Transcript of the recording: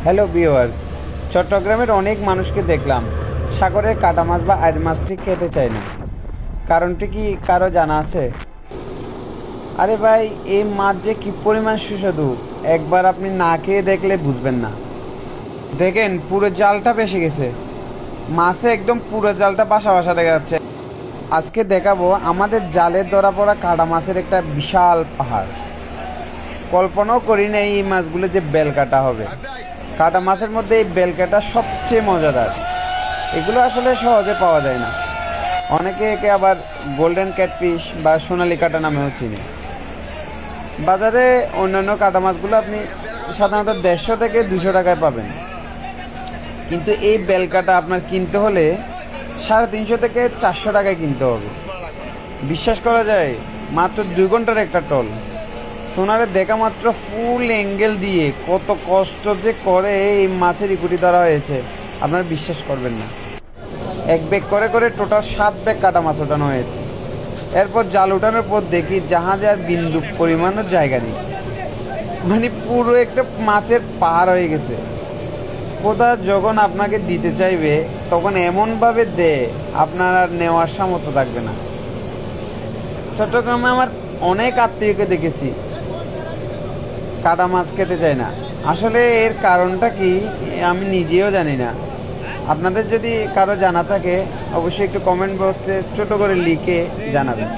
Hello viewers, চট্টগ্রামের অনেক মানুষকে দেখলাম সাগরের কাটা মাছ বা আইড় মাছটি খেতে চায় না। কারণটি কি কারো জানা আছে? আরে ভাই, এই মাছ যে কি পরিমাণ সুস্বাদু, একবার আপনি না খেয়ে দেখলে বুঝবেন না। দেখেন পুরো জালটা ভেসে গেছে, মাছে একদম পুরো জালটা বাসা বাসা দেখা যাচ্ছে। আজকে দেখাবো আমাদের জালে ধরা পড়া কাটা মাছের একটা বিশাল পাহাড়। কল্পনাও করি না এই মাছগুলো যে বেল কাটা হবে। কাটা মাছের মধ্যে এই বেল কাটা সবচেয়ে মজাদার। এগুলো আসলে সহজে পাওয়া যায় না। অনেকে একে আবার গোল্ডেন ক্যাটফিশ বা সোনালি কাটা নামেও চিনে। বাজারে অন্যান্য কাটা মাছগুলো আপনি সাধারণত 150 থেকে 200 টাকায় পাবেন, কিন্তু এই বেল কাটা আপনার কিনতে হলে 350 থেকে 400 টাকায় কিনতে হবে। বিশ্বাস করা যায়, মাত্র 2 ঘন্টার একটা টল। সোনারে দেখা মাত্র ফুল অ্যাঙ্গেল দিয়ে কত কষ্ট যে করে এই মাছের ইকুটি ধরা হয়েছে, আপনারা বিশ্বাস করবেন না। এক ব্যাগ করে করে টোটাল 7 ব্যাগ কাটা মাছ ওঠানো হয়েছে। এরপর জাল ওঠানোর পর দেখি জাহাজে আর বিন্দু পরিমাণও জায়গা নেই, মানে পুরো একটা মাছের পাহাড় হয়ে গেছে। খোদা যখন আপনাকে দিতে চাইবে তখন এমনভাবে দেয় আপনার আর নেওয়ার সামর্থ্য থাকবে না। চট্টগ্রামে আমার অনেক আত্মীয়কে দেখেছি কাটা মাছ খেতে চায় না। আসলে এর কারণটা কি আমি নিজেও জানি না। আপনাদের যদি কারো জানা থাকে অবশ্যই একটু কমেন্ট বক্সে ছোট করে লিখে জানাবেন।